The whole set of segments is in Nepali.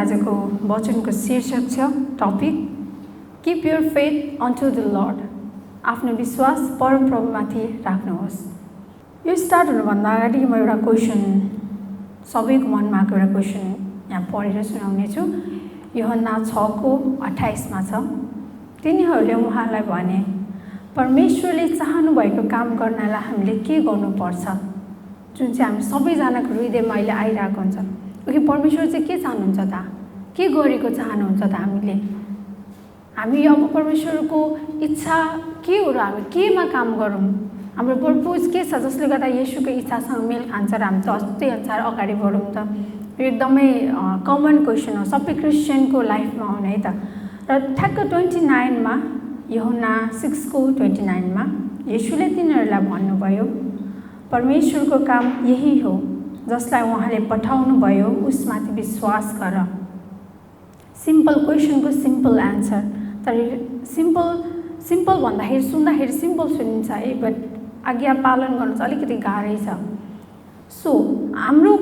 आजको वचनको शीर्षक छ topic keep your faith unto the Lord. आफ्नो विश्वास परमप्रभुमाथि राख्नुहोस्। यो स्टार्ट हुनुभन्दा अगाडि म एउटा क्वेसन सबैको मनमा आएको एउटा क्वेसन यहाँ पढेर सुनाउने छु। यूहन्ना 6:28 मा छ, तिनीहरूले उहाँलाई भने, परमेश्वरले चाहनु भएको काम गर्नलाई हामीले के गर्नुपर्छ? जुन चाहिँ हामी सबैजनाको हृदयमा अहिले आइरहेको हुन्छ कि परमेश्वर चाहिँ के चाहनुहुन्छ त, के गरेको चाहनुहुन्छ त? हामी अब परमेश्वरको इच्छा के हो र हामी केमा काम गरौँ? हाम्रो पर्पोज के छ जसले गर्दा येशूको इच्छासँग मेल खान्छ र हामी त्यही अनुसार अगाडि बढौँ त? यो एकदमै कमन क्वेसन हो सबै क्रिस्चियनको लाइफमा आउने है त। र ठ्याक्क 29 मा यूहन्ना 6:29 मा येशूले तिनीहरूलाई भन्नुभयो, परमेश्वरको काम यही हो, जसलाई उहाँले पठाउनु भयो उसमाथि विश्वास गर। सिम्पल क्वेसनको सिम्पल एन्सर। तर सिम्पल भन्दाखेरि सुन्दाखेरि सिम्पल सुनिन्छ है, बट आज्ञा पालन गर्नु चाहिँ अलिकति गाह्रै छ। सो हाम्रो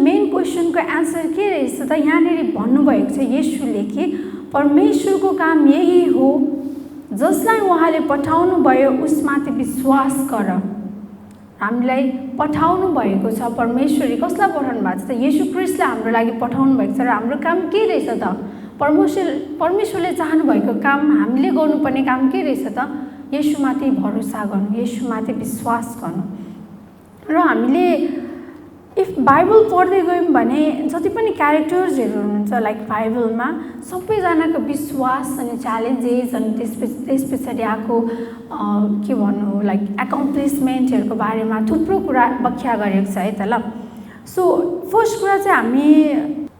मेन क्वेसनको एन्सर के रहेछ त? यहाँनिर भन्नुभएको छ येशूले कि परमेश्वरको काम यही हो, जसलाई उहाँले पठाउनु भयो उसमाथि विश्वास गर। हामीलाई पठाउनु भएको छ परमेश्वरले। कसलाई पठाउनु भएको छ त? येशू ख्रीष्टले हाम्रो लागि पठाउनु भएको छ। र हाम्रो काम के रहेछ त? परमेश्वरले चाहनु भएको काम, हामीले गर्नुपर्ने काम के रहेछ त? येशूमाथि भरोसा गर्नु, येशूमाथि विश्वास गर्नु। र हामीले इफ बाइबल पढ्दै गयौँ भने जति पनि क्यारेक्टर्सहरू हुनुहुन्छ लाइक बाइबलमा, सबैजनाको विश्वास अनि च्यालेन्जेस अनि त्यस पछाडि आएको के भन्नु लाइक एकम्प्लिसमेन्टहरूको बारेमा थुप्रो कुरा व्याख्या गरेको छ है त ल। सो फर्स्ट कुरा चाहिँ हामी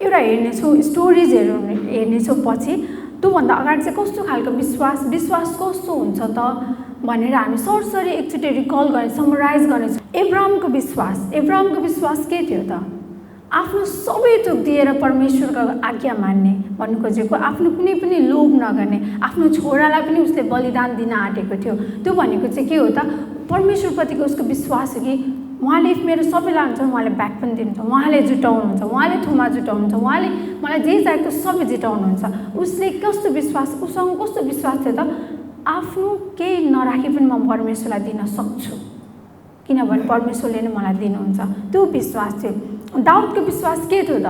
एउटा हेर्नेछौँ, स्टोरिजहरू हेर्नेछौँ पछि। त्योभन्दा अगाडि चाहिँ कस्तो खालको विश्वास कस्तो हुन्छ त भनेर हामी सरसरी एकचोटि रिकल गर्ने, समराइज गर्नेछौँ। एब्राहमको विश्वास के थियो त? आफ्नो सबै थोक दिएर परमेश्वरको आज्ञा मान्ने भन्नु खोजेको, आफ्नो कुनै पनि लोभ नगर्ने, आफ्नो छोरालाई पनि उसले बलिदान दिन आँटेको थियो। त्यो भनेको चाहिँ के हो त? परमेश्वरप्रतिको उसको विश्वास हो कि उहाँले मेरो सबैलाई हुन्छ, उहाँले ब्याक पनि दिनुहुन्छ, उहाँले जुटाउनुहुन्छ, उहाँले थुमा जुटाउनुहुन्छ, उहाँले मलाई जे चाहिएको सबै जुटाउनुहुन्छ। उसले कस्तो विश्वास, उसँग कस्तो विश्वास थियो त? आफ्नो केही नराखी पनि म परमेश्वरलाई दिन सक्छु, किनभने परमेश्वरले नै मलाई दिनुहुन्छ। त्यो विश्वास थियो। दाउदको विश्वास के थियो त?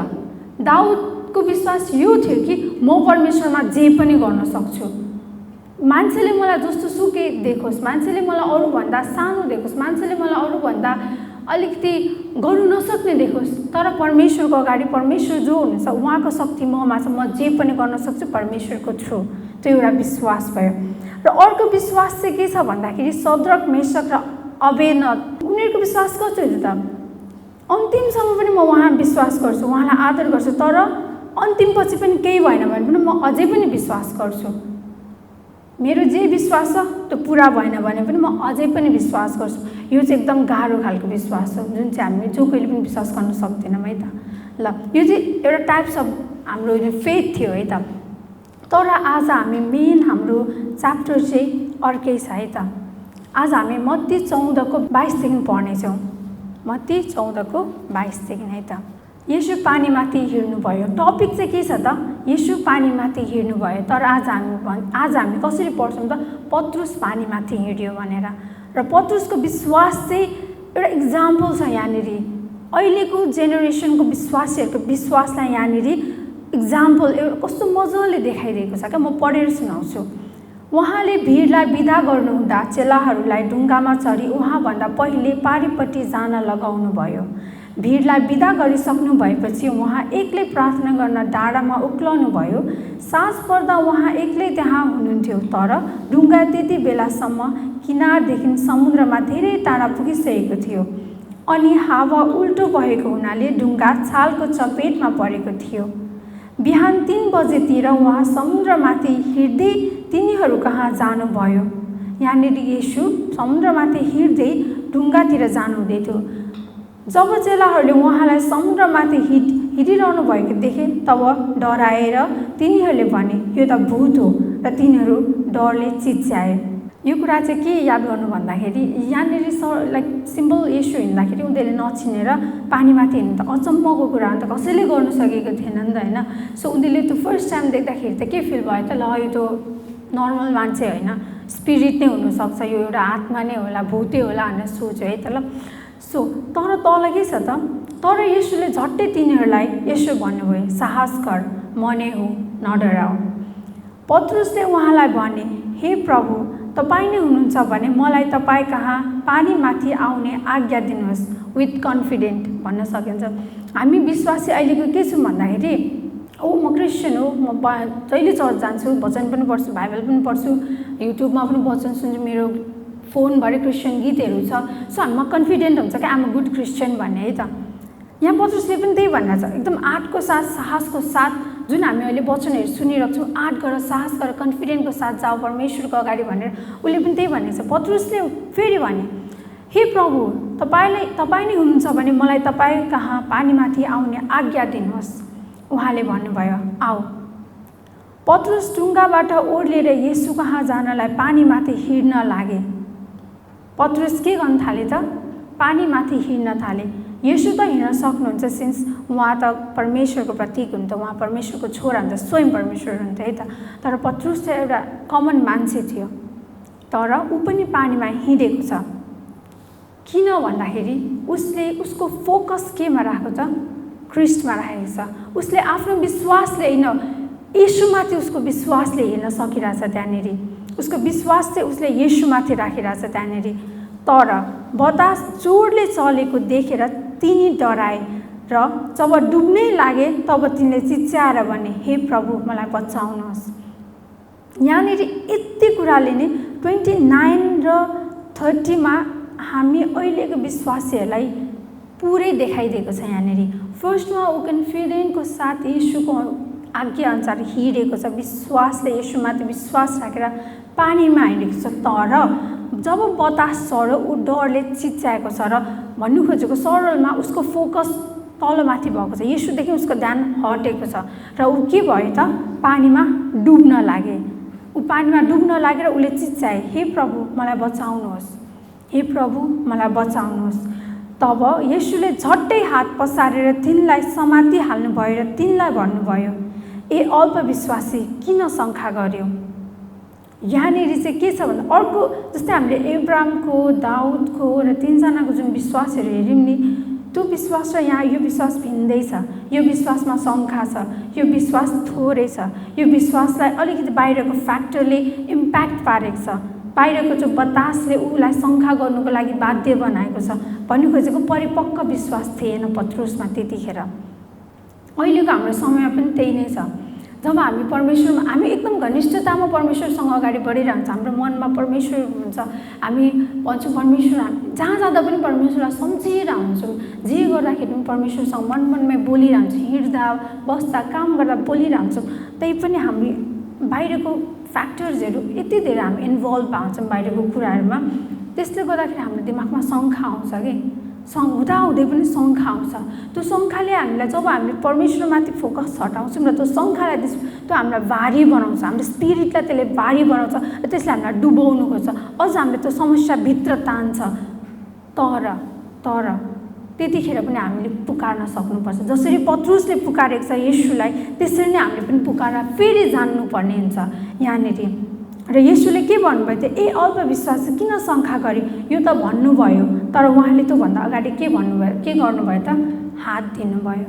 दाउदको विश्वास यो थियो कि म परमेश्वरमा जे पनि गर्न सक्छु। मान्छेले मलाई जस्तो सुकै देखोस्, मान्छेले मलाई अरूभन्दा सानो देखोस्, मान्छेले मलाई अरूभन्दा अलिकति गर्नु नसक्ने देखोस्, तर परमेश्वरको अगाडि परमेश्वर जो हुनुहुन्छ उहाँको शक्ति ममा छ, म जे पनि गर्न सक्छु परमेश्वरको थ्रु। त्यो एउटा विश्वास भयो। र अर्को विश्वास चाहिँ के छ भन्दाखेरि सद्रक, मेशक र अबेदनगो उनीहरूको विश्वास कस्तो थियो त? अन्तिमसम्म पनि म उहाँ विश्वास गर्छु, उहाँलाई आदर गर्छु, तर अन्तिम पछि पनि केही भएन भने पनि म अझै पनि विश्वास गर्छु। मेरो जे विश्वास छ त्यो पुरा भएन भने पनि म अझै पनि विश्वास गर्छु। यो चाहिँ एकदम गाह्रो खालको विश्वास हो, जुन चाहिँ हामी जो कहिले पनि विश्वास गर्न सक्दैनौँ है त ल। यो चाहिँ एउटा टाइप्स अफ हाम्रो फेथ थियो है त। तर आज हामी मेन हाम्रो च्याप्टर चाहिँ अर्कै छ है त। आज हामी मत्ती 14:22 पढ्नेछौँ। मत्ती 14:22 है त। येशू पानीमाथि हिँड्नुभयो। टपिक चाहिँ के छ त? येशू पानीमाथि हिँड्नुभयो। तर आज हामी कसरी पढ्छौँ त? पत्रुस पानीमाथि हिँड्यो भनेर। र पत्रुसको विश्वास चाहिँ एउटा इक्जाम्पल छ यहाँनिर। अहिलेको जेनेरेसनको विश्वासीहरूको विश्वासलाई यहाँनिर इक्जाम्पल एउटा कस्तो मजाले देखाइदिएको छ क्या। म पढेर सुनाउँछु। उहाँले भिडलाई बिदा गर्नुहुँदा चेलाहरूलाई ढुङ्गामा चढी उहाँभन्दा पहिले पारिपट्टि जान लगाउनु भयो। भिडलाई बिदा गरिसक्नु भएपछि उहाँ एक्लै प्रार्थना गर्न डाँडामा उक्लनु भयो। साँझ पर्दा उहाँ एक्लै त्यहाँ हुनुहुन्थ्यो, तर ढुङ्गा त्यति बेलासम्म किनारदेखि समुद्रमा धेरै टाढा पुगिसकेको थियो अनि हावा उल्टो भएको हुनाले ढुङ्गा छालको चपेटमा परेको थियो। बिहान 3 बजेतिर उहाँ समुद्रमाथि हिँड्दै तिनीहरू कहाँ जानुभयो। यहाँनिर येशू समुद्रमाथि हिँड्दै ढुङ्गातिर जानुहुँदै थियो। जब चेलाहरूले उहाँलाई समुद्रमाथि हिँडिरहनु भएको देखे तब डराएर तिनीहरूले भने, यो त भूत हो, र तिनीहरू डरले चिच्याए। यो कुरा चाहिँ के याद गर्नु भन्दाखेरि यहाँनिर लाइक सिम्पल इस्यु हिँड्दाखेरि उनीहरूले नचिनेर पानीमाथि हिँड्नु त अचम्मको कुरा हो नि त, कसैले गर्नु सकेको थिएन नि त होइन। सो उनीहरूले त्यो फर्स्ट टाइम देख्दाखेरि त के फिल भयो त, ल यो त नर्मल मान्छे होइन, स्पिरिट नै हुनसक्छ, यो एउटा आत्मा नै होला, भूतै होला भनेर सोच्यो है त ल। सो तर तल के छ त, तर येशूले झट्टै तिनीहरूलाई यसो भन्नुभयो, साहस गर, म नै हुँ, नडराऊ। पत्रुसले उहाँलाई भने, हे प्रभु, तपाईँ नै हुनुहुन्छ भने मलाई तपाईँ कहाँ पानीमाथि आउने आज्ञा दिनुहोस्, विथ कन्फिडेन्ट भन्न सकिन्छ। हामी विश्वासी अहिलेको के छौँ भन्दाखेरि, म क्रिस्चियन हो, म जहिले चर्च जान्छु, वचन पनि पढ्छु, बाइबल पनि पढ्छु, युट्युबमा पनि वचन सुन्छु, मेरो फोनभरि क्रिस्चियन गीतहरू छ। सो हामीमा कन्फिडेन्ट हुन्छ क्या, आम अ गुड क्रिस्चियन भन्ने है त। यहाँ पत्रुसले पनि त्यही भनेको छ, एकदम आँटको साथ, साहसको साथ, जुन हामी अहिले वचनहरू सुनिरहेको छौँ, आँट गर, साहस गर, कन्फिडेन्टको साथ जाऊ परमेश्वरको अगाडि भनेर उसले पनि त्यही भनेको छ। पत्रुसले फेरि भने, हे प्रभु, तपाईँ नै हुनुहुन्छ भने मलाई तपाईँ कहाँ पानीमाथि आउने आज्ञा दिनुहोस्। उहाँले भन्नुभयो, आऊ। पत्रुस डुङ्गाबाट ओर्लिएर येशू कहाँ जानलाई पानीमाथि हिँड्न लागे। पत्रुस के गर्न थाले त, पानीमाथि हिँड्न थाले। येशू त हिँड्न सक्नुहुन्छ, सिन्स उहाँ त परमेश्वरको प्रतीक हुन्थ्यो, उहाँ परमेश्वरको छोरा हुन्थ्यो, स्वयं परमेश्वर हुन्थ्यो है त। तर पत्रुस चाहिँ एउटा कमन मान्छे थियो, तर ऊ पनि पानीमा हिँडेको छ। किन भन्दाखेरि उसको फोकस केमा राखेको छ, ख्रिस्टमा राखेको छ। उसले आफ्नो विश्वासले होइन, येशूमाथि उसको विश्वासले हेर्न सकिरहेछ त्यहाँनिर, उसको विश्वास चाहिँ उसले येशूमाथि राखिरहेछ त्यहाँनिर। तर बतास जोडले चलेको देखेर तिनी डराए र जब डुब्नै लागे तब तिनले चिच्याएर भने, हे प्रभु, मलाई बचाउनुहोस्। यहाँनिर यति कुराले नै 29 र 30मा हामी अहिलेको विश्वासीहरूलाई पुरै देखाइदिएको छ। यहाँनिर फर्स्टमा ऊ कन्फिडेन्टको साथ येशूको आज्ञा अनुसार हिँडेको छ, विश्वासले येशूमाथि विश्वास राखेर पानीमा हिँडेको छ। तर जब बतास सर्यो ऊ डरले चिच्याएको छ र भन्नु खोजेको सरलमा उसको फोकस तलमाथि भएको छ, येशूदेखि उसको ध्यान हटेको छ र ऊ के भयो त, पानीमा डुब्न लागे। ऊ पानीमा डुब्न लागेर उसले चिच्याए, हे प्रभु, मलाई बचाउनुहोस्, हे प्रभु, मलाई बचाउनुहोस्। तब येशूले झट्टै हात पसारेर तिनलाई समाति हाल्नुभयो र तिनलाई भन्नुभयो, ए अल्पविश्वासी, किन शङ्का गर्यो। यहाँनिर चाहिँ के छ भन्दा, अर्को जस्तै हामीले एब्रामको, दाउदको र तीनजनाको जुन विश्वासहरू हेऱ्यौँ नि, त्यो विश्वास र यहाँ यो विश्वास भिन्दै छ। यो विश्वासमा शङ्का छ, यो विश्वास थोरै छ, यो विश्वासलाई अलिकति बाहिरको फ्याक्टरले इम्प्याक्ट पारेको छ, बाहिरको जो बतासले उसलाई शङ्का गर्नुको लागि बाध्य बनाएको छ। भन्नु खोजेको परिपक्व विश्वास थिएन पत्रुसमा त्यतिखेर। अहिलेको हाम्रो समयमा पनि त्यही नै छ। जब हामी परमेश्वरमा, हामी एकदम घनिष्ठतामा परमेश्वरसँग अगाडि बढिरहन्छ, हाम्रो मनमा परमेश्वर हुन्छ, हामी भन्छौँ परमेश्वर, हामी जहाँ जाँदा पनि परमेश्वरलाई सम्झिरहन्छौँ, जे गर्दाखेरि पनि परमेश्वरसँग मनमै बोलिरहन्छौँ, हिँड्दा बस्दा काम गर्दा बोलिरहन्छौँ। त्यही पनि हामी बाहिरको फ्याक्टर्सहरू यति धेरै हामी इन्भल्भ हुन्छौँ बाहिरको कुराहरूमा, त्यसले गर्दाखेरि हाम्रो दिमागमा शङ्का आउँछ कि हुँदाहुँदै पनि शङ्का आउँछ। त्यो शङ्काले हामीलाई, जब हामीले परमेश्वरमाथि फोकस हटाउँछौँ र त्यो शङ्कालाई त्यो हामीलाई भारी बनाउँछ, हाम्रो स्पिरिटलाई त्यसले भारी बनाउँछ र त्यसले हामीलाई डुबाउनु खोज्छ, अझ हामीले त्यो समस्याभित्र तान्छ। तर त्यतिखेर पनि हामीले पुकार्न सक्नुपर्छ। जसरी पत्रुसले पुकारेको छ येशूलाई, त्यसरी नै हामीले पनि पुकारेर फेरि जान्नुपर्ने हुन्छ यहाँनिर। र येशूले के भन्नुभयो त, ए अल्पविश्वास, किन शङ्का गर्यो, यो त भन्नुभयो। तर उहाँले त्योभन्दा अगाडि के भन्नुभयो, के गर्नुभयो त, हात दिनुभयो।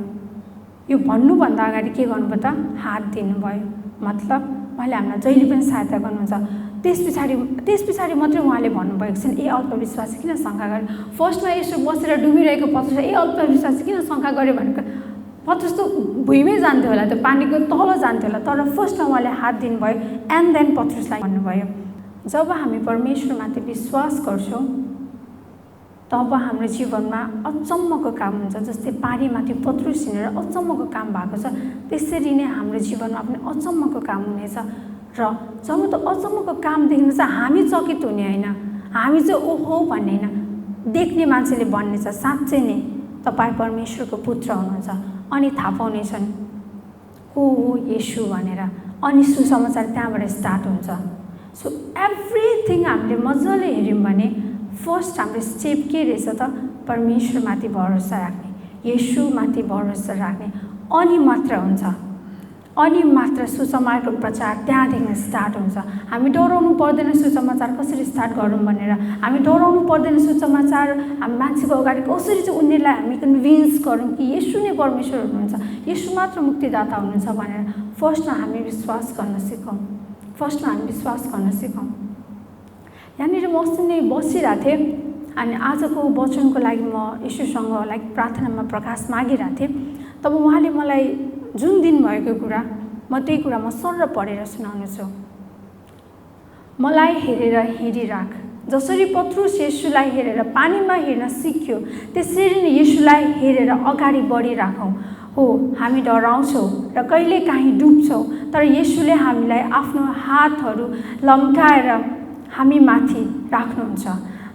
यो भन्नुभन्दा अगाडि के गर्नुभयो त, हात दिनुभयो। मतलब उहाँले हामीलाई जहिले पनि सहायता गर्नुहुन्छ। त्यस पछाडि मात्रै उहाँले भन्नुभएको छ, ए अल्पविश्वासी, किन शङ्का गर्यो। फर्स्टमा यसो बसेर डुबिरहेको पत्रुस, ए अल्पविश्वासी, किन शङ्का गर्यो भनेको, पत्रुस त भुइँमै जान्थ्यो होला, त्यो पानीको तल जान्थ्यो होला। तर फर्स्टमा उहाँले हात दिनुभयो, एन्ड देन पत्रुसलाई भन्नुभयो। जब हामी परमेश्वरमाथि विश्वास गर्छौँ तब हाम्रो जीवनमा अचम्मको काम हुन्छ। जस्तै पानीमाथि पत्रुस हिँडेर अचम्मको काम भएको छ, त्यसरी नै हाम्रो जीवनमा पनि अचम्मको काम हुनेछ। र जब त अचम्मको काम देख्नु चाहिँ हामी चकित हुने होइन, हामी चाहिँ ओहो भन्ने होइन, देख्ने मान्छेले भन्नेछ, साँच्चै नै तपाईँ परमेश्वरको पुत्र हुनुहुन्छ। अनि थाहा पाउनेछन् को हो येशू भनेर, अनि सुसमाचार त्यहाँबाट स्टार्ट हुन्छ। सो एभ्रिथिङ हामीले मजाले हेऱ्यौँ भने फर्स्ट हाम्रो स्टेप के रहेछ त? परमेश्वरमाथि भरोसा राख्ने, येशूमाथि भरोसा राख्ने, अनि मात्र हुन्छ, अनि मात्र सुसमाचारको प्रचार त्यहाँदेखि स्टार्ट हुन्छ। हामी डराउनु पर्दैन सुसमाचार कसरी स्टार्ट गरौँ भनेर, हामी डराउनु पर्दैन सुसमाचार हामी मान्छेको अगाडि कसरी चाहिँ उनीहरूलाई हामी कन्भिन्स गरौँ कि येशू नै परमेश्वर हुनुहुन्छ, येशू मात्र मुक्तिदाता हुनुहुन्छ भनेर फर्स्टमा हामी विश्वास गर्न सिकौँ, फर्स्टमा हामी विश्वास गर्न सिकौँ। यहाँनिर म अस्ति नै बसिरहेको थिएँ अनि आजको वचनको लागि म येशूसँग प्रार्थनामा प्रकाश मागिरहेको थिएँ। तब उहाँले मलाई जुन दिन भएको कुरा म त्यही कुरा म सरर पढेर सुनाउनेछु। मलाई हेरेर हिँडिराख, जसरी पत्रुस येशूलाई हेरेर पानीमा हिँड्न सिक्यो त्यसरी नै येशूलाई हेरेर अगाडि बढिराखौँ। हो, हामी डराउँछौँ र कहिलेकाहीँ डुब्छौँ, तर येशूले हामीलाई आफ्नो हातहरू लम्काएर हामी माथि राख्नुहुन्छ।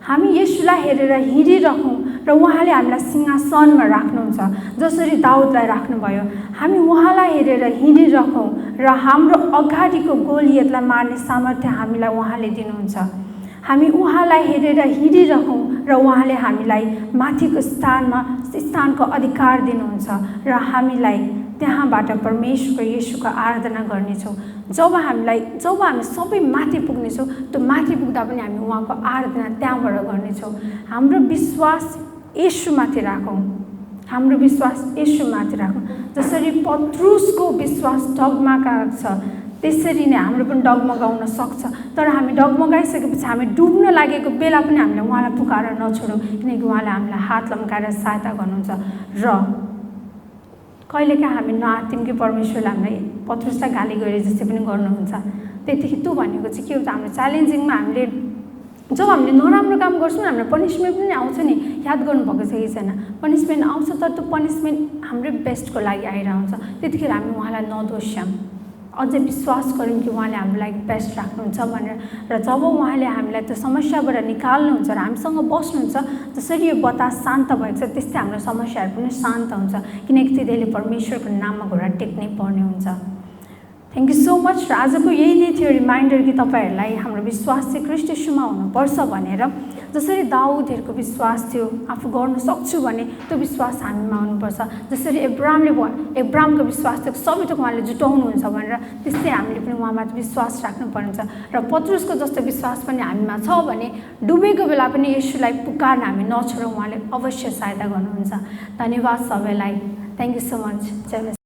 हामी येशूलाई हेरेर हिँडिरहौँ र उहाँले हामीलाई सिंहासनमा राख्नुहुन्छ, जसरी दाउदलाई राख्नुभयो। हामी उहाँलाई हेरेर हिँडिरहौँ र हाम्रो अगाडिको गोलियतलाई मार्ने सामर्थ्य हामीलाई उहाँले दिनुहुन्छ। हामी उहाँलाई हेरेर हिँडिरहौँ र उहाँले हामीलाई माथिको स्थानको अधिकार दिनुहुन्छ र हामीलाई त्यहाँबाट परमेश्वर येशूको आराधना गर्नेछौँ। जब हामी सबै माथि पुग्नेछौँ, त्यो माथि पुग्दा पनि हामी उहाँको आराधना त्यहाँबाट गर्नेछौँ। हाम्रो विश्वास येशूमाथि राखौँ, हाम्रो विश्वास येशूमाथि राखौँ। जसरी पत्रुसको विश्वास डगमगाएको छ त्यसरी नै हाम्रो पनि डगमगाउन सक्छ। तर हामी डगमगाइसकेपछि हामी डुब्न लागेको बेला पनि हामीले उहाँलाई पुकारेर नछोडौँ, किनकि उहाँले हामीलाई हात लम्काएर सहायता गर्नुहुन्छ। र कहिलेकाहीँ हामी नआत्तियौँ कि परमेश्वरले हामीलाई पत्रुसलाई गाली गरे जस्तै पनि गर्नुहुन्छ। त्यतिखेर त्यो भनेको चाहिँ के हुन्छ, हाम्रो च्यालेन्जिङमा हामीले जब हामीले नराम्रो काम गर्छौँ हामीलाई पनिसमेन्ट पनि आउँछ नि, याद गर्नुभएको छ कि छैन? पनिसमेन्ट आउँछ, तर त्यो पनिसमेन्ट हाम्रो बेस्टको लागि आइरहन्छ। त्यतिखेर हामी उहाँलाई नदोष्यौँ, अझै विश्वास गऱ्यौँ कि उहाँले हाम्रो लागि बेस्ट राख्नुहुन्छ भनेर। र जब उहाँले हामीलाई त्यो समस्याबाट निकाल्नुहुन्छ र हामीसँग बस्नुहुन्छ, जसरी यो बतास शान्त भएको छ त्यस्तै हाम्रो समस्याहरू पनि शान्त हुन्छ, किनकि त्यतिले परमेश्वरको नाममा घोडा टेक्नै पर्ने हुन्छ। Thank you so much. र आजको यही नै थियो रिमाइन्डर कि तपाईँहरूलाई हाम्रो विश्वास चाहिँ ख्रीष्ट येशूमा हुनुपर्छ भनेर। जसरी दाउदहरूको विश्वास थियो आफू गर्न सक्छु भने त्यो विश्वास हामीमा हुनुपर्छ। जसरी एब्रामको विश्वास थियो सबै थोक उहाँले जुटाउनुहुन्छ भनेर, त्यस्तै हामीले पनि उहाँमाथि विश्वास राख्नुपर्ने छ। र पत्रुसको जस्तो विश्वास पनि हामीमा छ भने डुबेको बेला पनि येशूलाई पुकार्न हामी नछोडौँ, उहाँले अवश्य सहायता गर्नुहुन्छ। धन्यवाद सबैलाई। Thank you so much. Jay